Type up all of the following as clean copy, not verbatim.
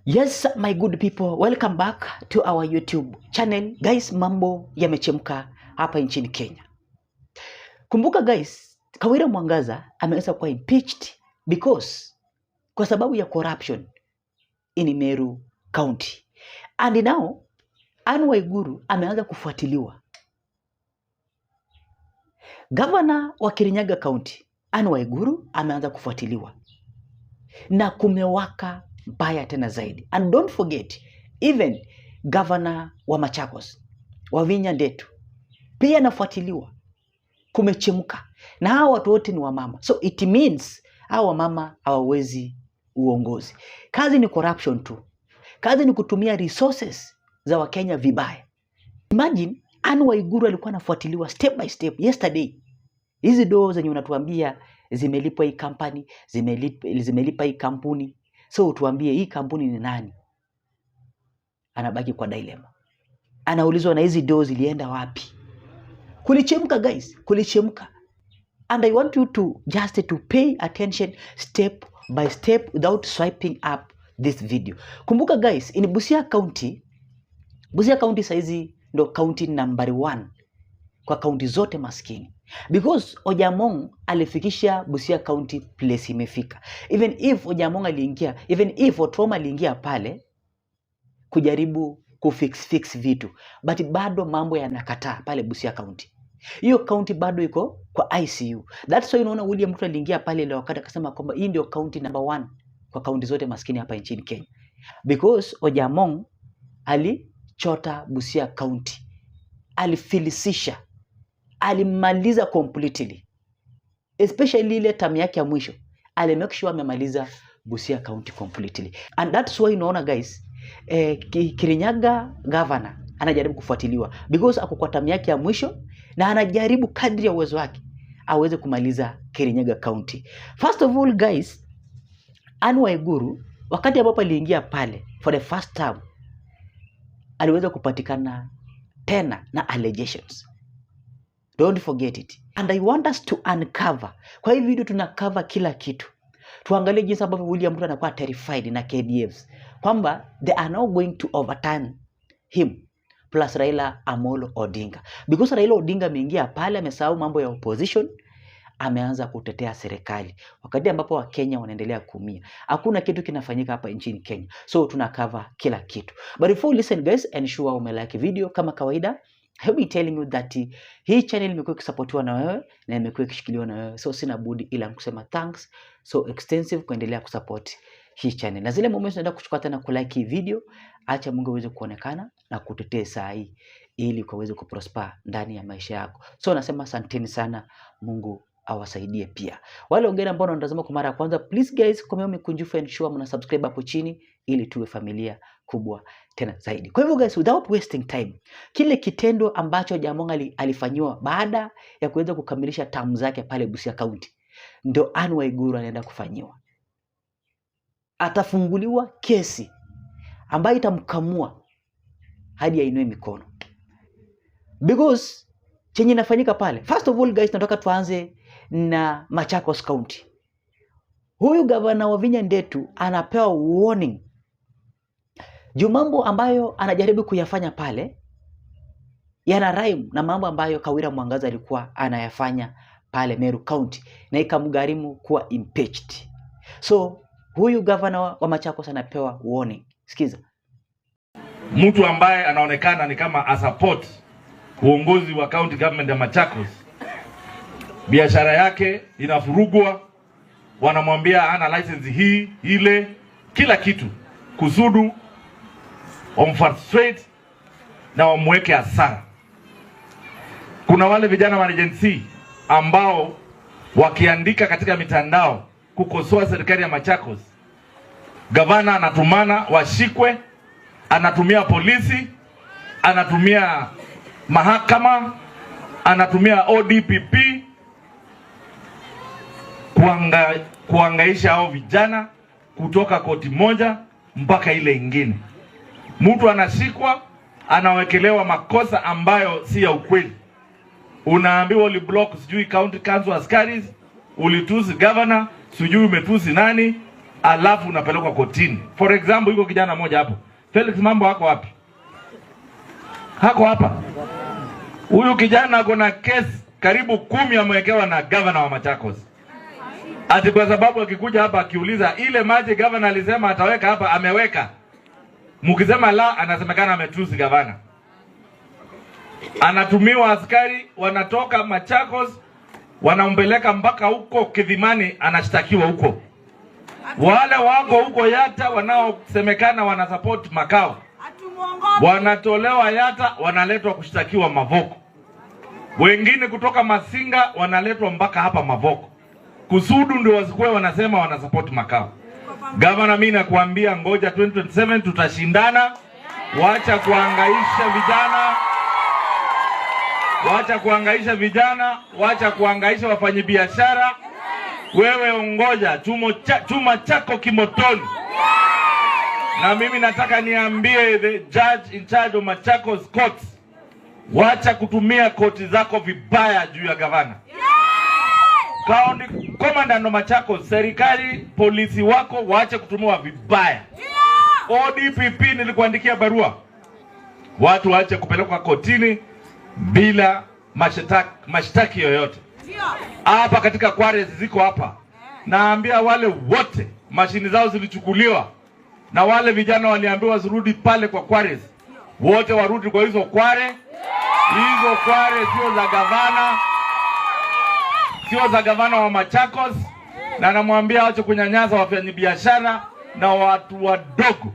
Yes, my good people, welcome back to our YouTube channel. Guys, mambo yamechemka hapa nchini Kenya. Kumbuka guys, Kawira Mwangaza ameweza kuwa impeached kwa sababu ya corruption in Meru County. And now, Waiguru ameanza kufuatiliwa. Governor wa Kirinyaga County, Waiguru ameanza kufuatiliwa. Na kumewaka mbaya tena zaidi. And don't forget, even governor wa Machakos, Wavinya Ndetu, pia anafuatiliwa. Kumechemka. Na hawa watu wote ni wamama. So it means hawa wamama hawawezi uongozi. Kazi ni corruption tu. Kazi ni kutumia resources za Wakenya vibaya. Imagine, Waiguru alikuwa anafuatiliwa step by step yesterday. Hizi doo zenye unatuambia zimelipwa hii kampani, zimelipa hii kampuni. So utuambie hii kampuni ni nani? Anabaki kwa dilemma. Anaulizwa na hizi doo zilienda wapi? Kulichemka guys, kulichemka. And I want you to just to pay attention step by step without swiping up this video. Kumbuka guys, in Busia County saizi ndo county number 1 kwa county zote maskini. Because Ojamong alifikisha Busia County place imefika. Even if Ojamong aliingia, even if Otroma aliingia pale kujaribu kufix vitu, but bado mambo yanakataa pale Busia County. Hiyo county bado iko kwa ICU. That's why unaona William Ruto aliingia pale ile wakati akasema kwamba hii ndio county number 1 kwa county zote maskini hapa nchini Kenya. Because Ojamong alichota Busia County. Alifilisisha. Alimaliza completely. Especially ile term yake ya mwisho. Make sure amemaliza Busia County completely. And that's why unaona guys, Kirinyaga governor anajaribu kufuatiliwa because ako kwa term yake ya mwisho na anajaribu kadri ya uwezo wake aweze kumaliza Kirinyaga County. First of all guys, Waiguru wakati ambapo aliingia pale for the first time aliweza kupatikana tena na allegations. Don't forget it. And I want us to uncover. Kwa hii video tunacover kila kitu. Tuangalie jinsi ambavyo William Ruto anakuwa terrified na KDFs. Kwamba they are now going to overturn him plus Raila Amolo Odinga. Because Raila Odinga ameingia pale, amesahau mambo ya opposition, ameanza kutetea serikali. Wakati ambapo Wakenya wanaendelea kuumia. Hakuna kitu kinafanyika hapa nchini Kenya. So tunacover kila kitu. But before listen guys, ensure umelike video kama kawaida. I'll be telling you that hii channel imekuwa ikisupportiwa na wewe na imekuwa ikishikiliwa na wewe. So sina budi ila kusema thanks so extensive kuendelea kusupport hii channel. Na zile moments naenda kuchukua tena kulike hii video, acha Mungu aweze kuonekana na kutetea saa hii ili ukaweze kuprosper ndani ya maisha yako. So nasema asanteni sana, Mungu awasaidie pia. Wale wengine ambao wanatazama kwa mara ya kwanza, please guys, kwa moyo mkunjufu ensure mna subscribe hapo chini ili tuwe familia kubwa tena zaidi. Kwa hivyo guys, without wasting time, kile kitendo ambacho Ojamong alifanywa baada ya kuweza kukamilisha term zake pale Busia County, ndio Waiguru anaenda kufanyiwa. Atafunguliwa kesi ambayo itamkamua hadi ainue mikono. Because chenye inafanyika pale, first of all guys, nataka tuanze na Machakos County. Huyu gavana wa Wavinya Ndetu anapewa warning. Juu mambo ambayo anajaribu kuyafanya pale yana rhyme na mambo ambayo Kawira Mwangaza alikuwa anayafanya pale Meru County na ikamgharimu kuwa impeached. So huyu gavana wa Machakos anapewa warning. Sikiza. Mtu ambaye anaonekana ni kama a support uongozi wa county government ya Machakos, biashara yake inafurugwa, wanamwambia hana license hii ile, kila kitu kusudu omfrustrate na wamweke hasara. Kuna wale vijana wa agency ambao wakiandika katika mitandao kukosoa serikali ya Machakos, gavana anatumana washikwe, anatumia polisi, anatumia mahakama, anatumia ODPP kuangaisha hao vijana kutoka koti moja mpaka ile ingine. Mtu anashikwa, anawekelewa makosa ambayo si ya ukweli. Unaambiwa uliblock sijui county council askaris, ulitusi governor, sijui umetusi nani, alafu unapelekwa kotini. For example, yuko kijana mmoja hapo, Felix Mambo hako wapi? Hako hapa. Huyu kijana ako na kesi karibu 10 amewekewa na governor wa Machakos. Ati kwa sababu akikuja hapa akiuliza ile maji governor alisema ataweka hapa ameweka. Mkisema la, anasemekana ametusi governor. Anatumiwa askari wanatoka Machakos wanampeleka mpaka huko Kidhimani, anashtakiwa huko. Wale wako huko Yata wanaosemekana wanasupport makao wanatolewa Yata, wanaletwa kushtakiwa Mavoko. Wengine kutoka Masinga wanaletwa mpaka hapa Mavoko. Kusudu ndio wasikwe wanasema wanasupport makao. Gavana, mimi nakuambia ngoja 2027 tutashindana. Wacha kuhangaisha vijana. Wacha kuhangaisha vijana, wacha kuhangaisha wafanyabiashara. Wewe ungoja chuma chako kimotoni. Na mimi nataka niambie the judge in charge of Machakos courts, wacha kutumia koti zako vibaya juu ya gavana. County commandant wa Machakos, serikali, polisi wako wacha kutumiwa vibaya. ODPP nilikuandikia barua. Watu waache kupelekwa kotini bila mashtaki yoyote. Hapa katika Quares ziko hapa. Naambia wale wote mashini zao zilichukuliwa na wale vijana waliambiwa zirudi pale kwa Quares. Wote warudi kwa hizo kware. Hizo kware sio za gavana. Sio za gavana wa Machakos, na namwambia waache kunyanyasa wafanyabiashara na watu wadogo.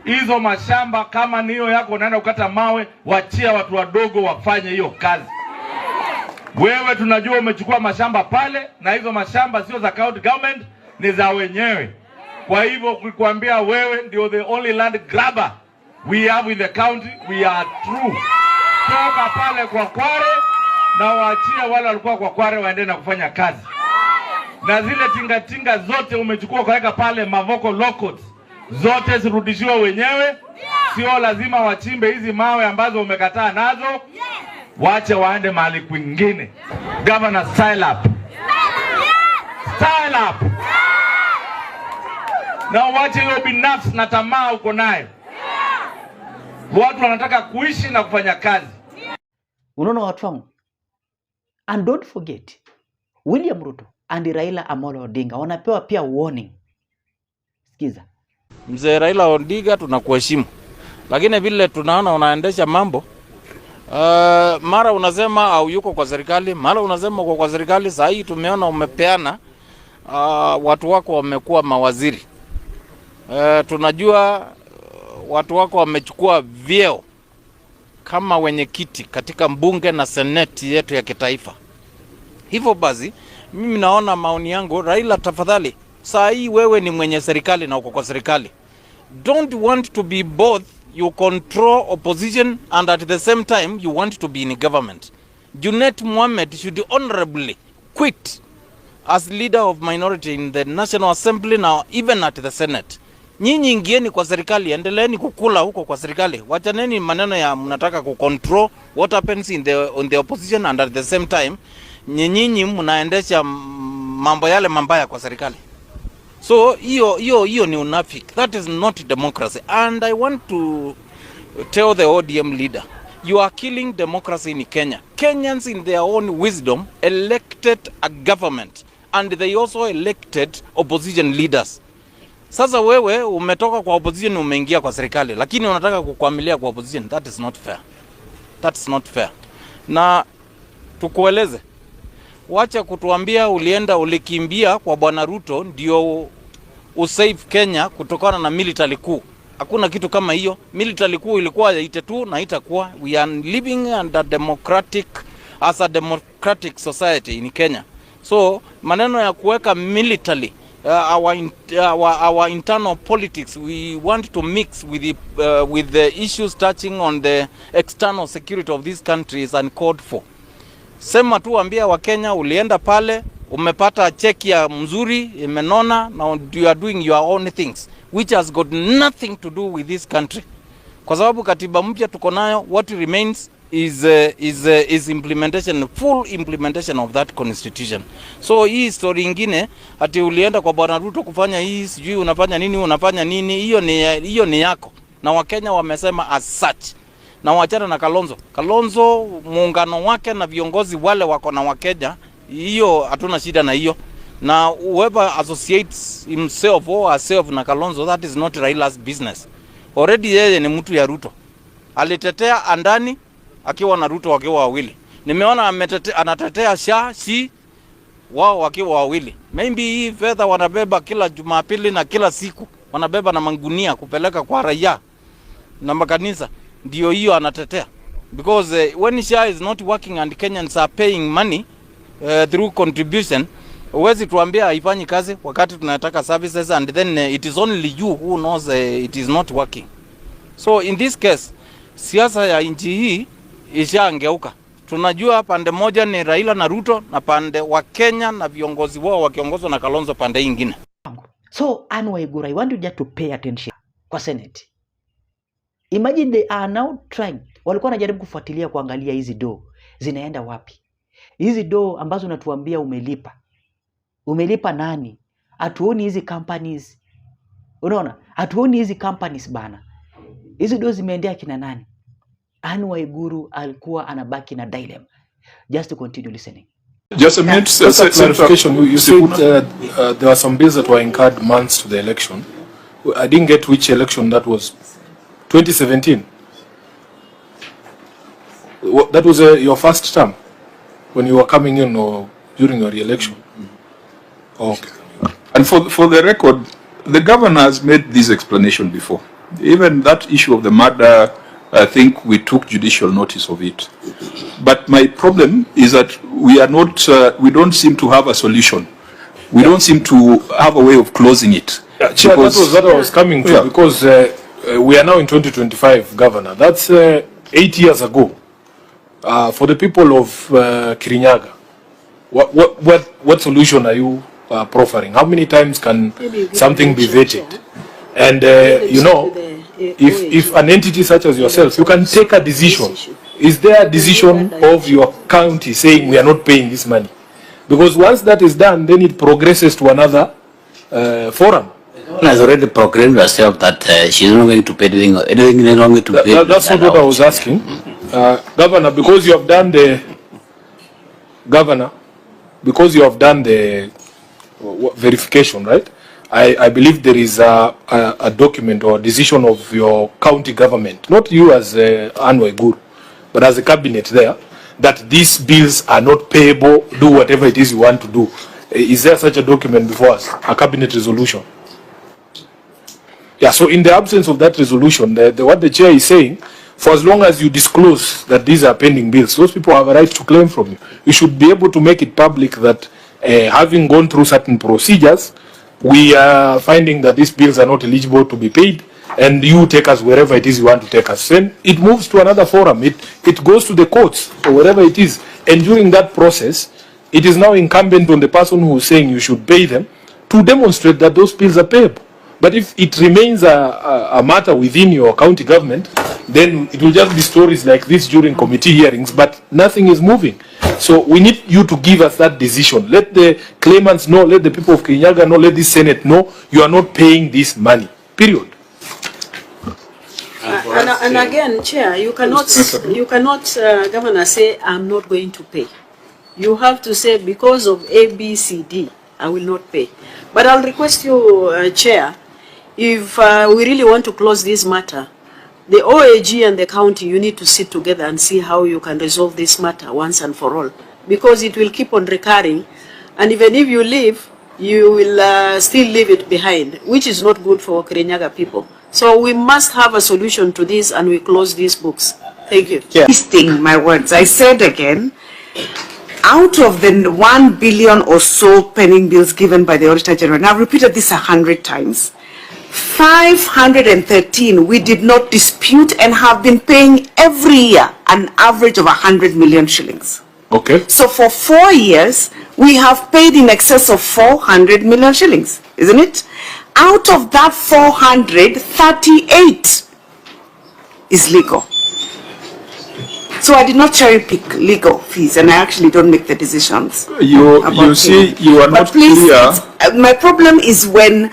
Hizo mashamba kama niyo yako unaenda kukata mawe, wachia watu wadogo wafanye hiyo kazi. Wewe tunajua umechukua mashamba pale, na hizo mashamba sio za county government, ni za wenyewe. Kwa hivyo kukuambia wewe ndio the only land grabber we have in the county, we are true. Toka pale kwa kware na waachia wale walikuwa kwa kware waendelee na kufanya kazi. Na zile tinga zote umechukua kaweka pale Mavoko locals, zote zirudishiwa wenyewe. Sio lazima wachimbe hizi mawe ambazo umekataa nazo. Wache waende mahali kwingine. Governor, style up. Style up. Na wache hiyo binafsi na tamaa uko nayo. Watu wanataka kuishi na kufanya kazi. Unaona watu wangu? And don't forget, William Ruto and Raila Amolo Odinga wanapewa pia warning. Sikiza. Mzee Raila Odinga tunakuheshimu, lakini vile tunaona unaendesha mambo mara unasema au yuko kwa serikali, mara unasema uko kwa serikali. Sasa hii tumeona umepeana watu wako wamekuwa mawaziri. Tunajua watu wako wamechukua vyeo kama wenye kiti katika mbunge na seneti yetu ya kitaifa. Hivyo basi mimi naona maoni yangu, Raila tafadhali, saa hii wewe ni mwenye serikali na uko kwa serikali. Don't want to be both. You control opposition and at the same time you want to be in government. Junet Mohammed should honorably quit as leader of minority in the National Assembly now, even at the Senate. Nyinyi ingieni kwa serikali, endeleeni kukula huko kwa serikali. Wachaneni maneno ya mnataka kucontrol what happens in the opposition, and at the same time nyinyi mnaendesha mambo yale mambaya kwa serikali. So hiyo ni unafiki. That is not democracy. And I want to tell the ODM leader, you are killing democracy in Kenya. Kenyans in their own wisdom elected a government and they also elected opposition leaders. Sasa wewe umetoka kwa opposition umeingia kwa serikali, lakini unataka kukwamilia kwa opposition. That is not fair. That's not fair. Na tukueleze, wacha kutuambia ulikimbia kwa Bwana Ruto ndio usave Kenya kutokana na military coup. Hakuna kitu kama hiyo. Military coup ilikuwa itetu na itakuwa. We are living under as a democratic society in Kenya. So maneno ya kuweka military our internal politics, we want to mix with the issues touching on the external security of this country is uncalled for. Sema tu ambia wa Kenya ulienda pale, umepata cheki ya mzuri, imenona, now you are doing your own things which has got nothing to do with this country. Kwa sababu katiba mpya tuko nayo, what remains is implementation, full implementation of that constitution. So hii story ingine ati ulienda kwa Bwana Ruto kufanya hii sijui unafanya nini, hiyo ni yako. Na Wakenya wamesema as such. Na wachana na Kalonzo muungano wake na viongozi wale wako na Wakenya, hiyo hatuna shida na hiyo. Na whoever associates himself or herself na Kalonzo, that is not Raila's business. Already yeye ni mtu ya Ruto. Alitetea andani akiwa na Ruto wakiwa wawili. Nimeona anatetea si wao wakiwa wawili. Maybe hii fedha wanabeba kila Jumapili na kila siku. Wanabeba na mangunia kupeleka kwa raia na makanisa. Ndio hiyo anatetea. Because when SHA is not working and Kenyans are paying money through contribution, huwezi tuambia haifanyi kazi wakati tunataka services, and then it is only you who knows it is not working. So in this case, siasa ya nchi hii ishaangeuka. Tunajua pande moja ni Raila na Ruto, na pande wa Kenya na viongozi wao wakiongozwa na Kalonzo pande nyingine. So Anne Waiguru, I want you just to pay attention kwa Senate. Imagine they are now trying, walikuwa wanajaribu kufuatilia kuangalia hizi do zinaenda wapi. Hizi do ambazo unatuambia umelipa nani? Hatuoni hizi companies. Unaona? Hatuoni hizi companies bana. Hizi do zimeendea kina nani? Anne Waiguru alikuwa anabaki na dilemma. Just to continue listening. Just a minute, clarification. You said there were some bills that were incurred months to the election. I didn't get which election that was. 2017. That was your first term when you were coming in, or during your re-election? Okay. And for the record, the governor has made this explanation before. Even that issue of the murder, I think we took judicial notice of it. But my problem is that we are not, we don't seem to have a solution. We don't seem to have a way of closing it. Yeah, Chair, that was what I was coming to, because we are now in 2025, Governor. That's 8 years ago. For the people of Kirinyaga, what solution are you proffering? How many times can something be vetted? And you know, if an entity such as yourself, you can take a decision. Is there a decision of your county saying we are not paying this money? Because once that is done, then it progresses to another forum. Has already proclaimed herself that she's not going to pay anything wrong to pay. That's not what I was asking. Governor, because you have done the verification, right? I believe there is a document or decision of your county government, not you as Anne Waiguru, but as a cabinet there, that these bills are not payable, do whatever it is you want to do. Is there such a document before us, a cabinet resolution? Yeah, so in the absence of that resolution, what the chair is saying, for as long as you disclose that these are pending bills, those people have a right to claim from you. You should be able to make it public that having gone through certain procedures, we are finding that these bills are not eligible to be paid, and you take us wherever it is you want to take us. Then it moves to another forum. It goes to the courts or wherever it is. And during that process, it is now incumbent on the person who is saying you should pay them to demonstrate that those bills are payable. But if it remains a matter within your county government, then it will just be stories like this during committee hearings, but nothing is moving. So we need you to give us that decision. Let the claimants know, let the people of Kirinyaga know, let the Senate know you are not paying this money. Period. And again, Chair, you cannot, Governor, say I'm not going to pay. You have to say because of A, B, C, D, I will not pay. But I'll request you, Chair, if we really want to close this matter, the OAG and the county, you need to sit together and see how you can resolve this matter once and for all. Because it will keep on recurring. And even if you leave, you will still leave it behind, which is not good for Kirinyaga people. So we must have a solution to this, and we close these books. Thank you. Yeah. Listing my words, I said again, out of the 1 billion or so pending bills given by the Auditor General, and I've repeated this 100 times, 513 we did not dispute and have been paying every year an average of 100 million shillings. Okay. So for 4 years, we have paid in excess of 400 million shillings, isn't it? Out of that 400, 38 is legal. So I did not cherry pick legal fees, and I actually don't make the decisions. You see, you are not clear. My problem is when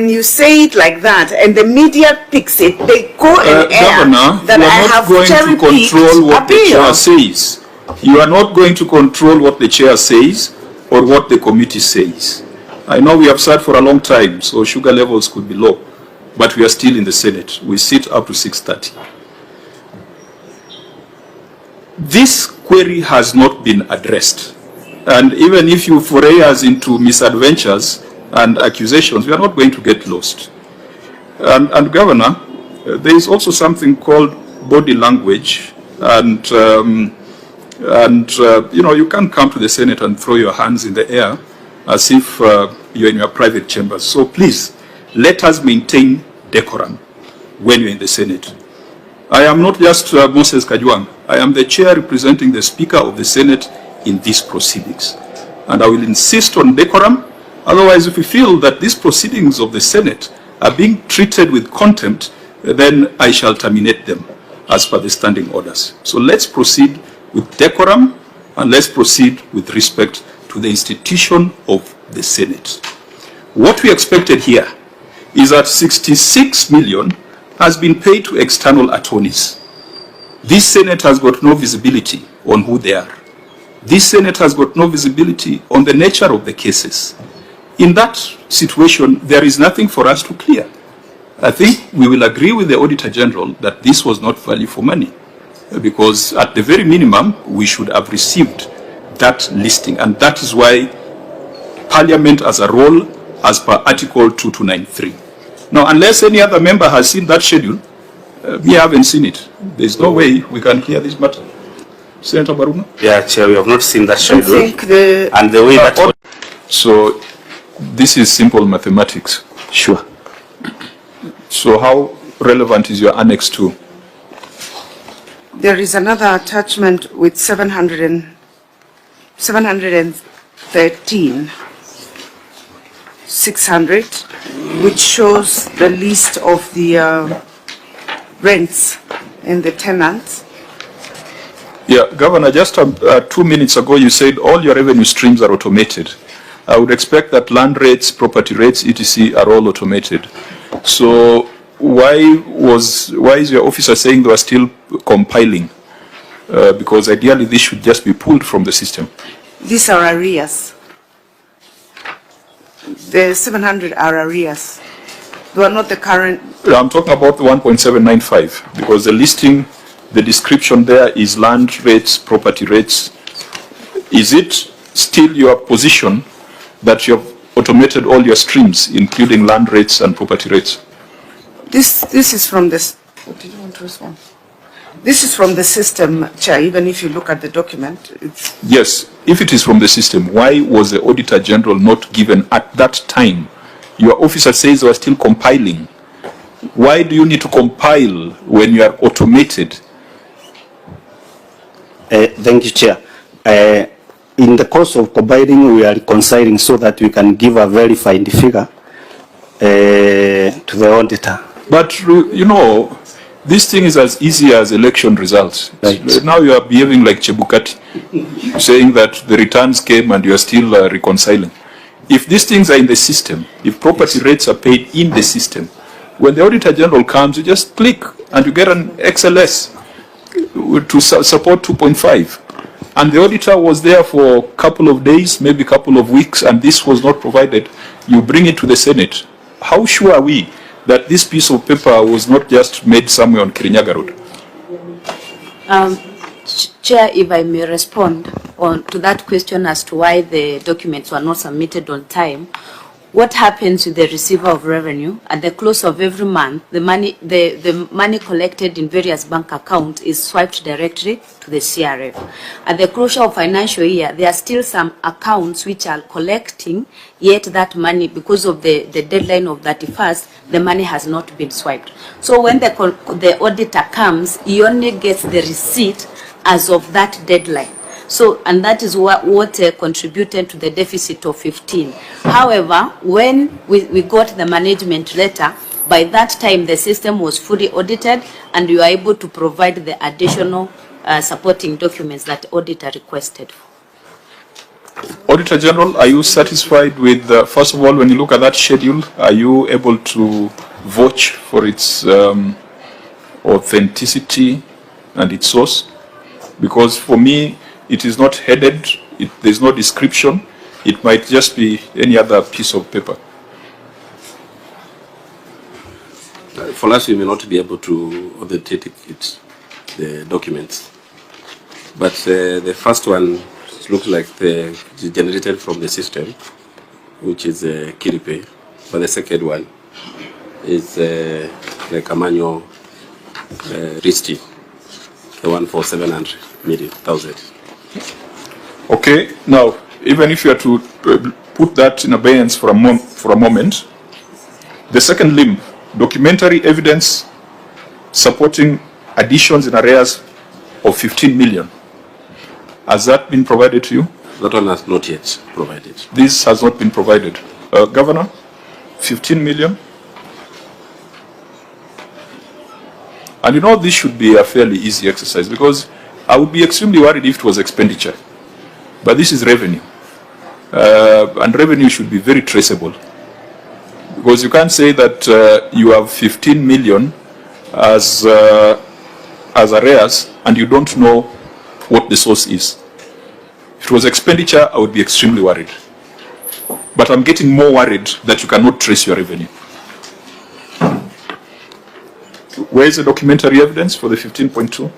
you say it like that and the media picks it, they go and Governor, that you I are not have going to cherry-picked control what a the bill. chair says. You are not going to control what the chair says or what the committee says. I know we have sat for a long time, so sugar levels could be low, but we are still in the Senate. We sit up to 6:30. This query has not been addressed. And even if you foray us into misadventures and accusations, we are not going to get lost. And Governor, there is also something called body language, and you know, you can't come to the Senate and throw your hands in the air as if you're in your private chambers. So please, let us maintain decorum when you're in the Senate. I am not just Moses Kajwang. I am the chair representing the Speaker of the Senate in these proceedings. And I will insist on decorum. Otherwise, if we feel that these proceedings of the Senate are being treated with contempt, then I shall terminate them as per the standing orders. So let's proceed with decorum, and let's proceed with respect to the institution of the Senate. What we expected here is that 66 million has been paid to external attorneys. This Senate has got no visibility on who they are. This Senate has got no visibility on the nature of the cases. In that situation, there is nothing for us to clear. I think we will agree with the Auditor General that this was not value for money, because at the very minimum, we should have received that listing, and that is why Parliament has a role as per Article 2293. Now, unless any other member has seen that schedule, we haven't seen it. There's no way we can clear this matter. Senator Baruma? Yeah, Chair, we have not seen that schedule. And the way that... So, this is simple mathematics. Sure. So, how relevant is your Annex 2? there is another attachment with 713, 600, which shows the list of the rents and the tenants. Yeah, Governor, just 2 minutes ago you said all your revenue streams are automated. I would expect that land rates, property rates, etc. are all automated. So why is your officer saying they are still compiling? Because ideally this should just be pulled from the system. These are arrears. The 700 are arrears. They are not the current. I'm talking about the 1.795 because the listing, the description there is land rates, property rates. Is it still your position that you have automated all your streams, including land rates and property rates? This is from this. What did you want to respond? This is from the system, Chair. Even if you look at the document, it's... Yes, if it is from the system, why was the Auditor General not given at that time? Your officer says they are still compiling. Why do you need to compile when you are automated? Thank you, Chair. In the course of compiling, we are reconciling so that we can give a verified figure to the auditor. But, you know, this thing is as easy as election results. Right. Now you are behaving like Chebukati, saying that the returns came and you are still reconciling. If these things are in the system, if property rates are paid in the system, when the Auditor General comes, you just click and you get an XLS to support 2.5. And the auditor was there for a couple of days, maybe a couple of weeks, and this was not provided. You bring it to the Senate. How sure are we that this piece of paper was not just made somewhere on Kirinyaga Road? Chair, if I may respond to that question as to why the documents were not submitted on time. What happens with the receiver of revenue at the close of every month? The money collected in various bank accounts is swiped directly to the CRF. At the close of financial year, there are still some accounts which are collecting, yet that money, because of the deadline of 31st, the money has not been swiped. So when the auditor comes, he only gets the receipt as of that deadline. So, and that is what contributed to the deficit of 15. However, when we got the management letter, by that time the system was fully audited and we were able to provide the additional supporting documents that auditor requested for. Auditor General, are you satisfied with, first of all, when you look at that schedule, are you able to vouch for its authenticity and its source? Because for me, it is not headed, there's no description, it might just be any other piece of paper. For us, we may not be able to authenticate the documents. But the first one looks like it's generated from the system, which is Kiripay. But the second one is like a manual receipt, the one for 700,000. Okay, now, even if you are to put that in abeyance for a moment, the second limb, documentary evidence supporting additions in arrears of 15 million. Has that been provided to you? That one has not yet provided. This has not been provided. Governor, 15 million. And you know, this should be a fairly easy exercise because I would be extremely worried if it was expenditure. But this is revenue. And revenue should be very traceable. Because you can't say that you have 15 million as arrears and you don't know what the source is. If it was expenditure, I would be extremely worried. But I'm getting more worried that you cannot trace your revenue. Where is the documentary evidence for the 15.2?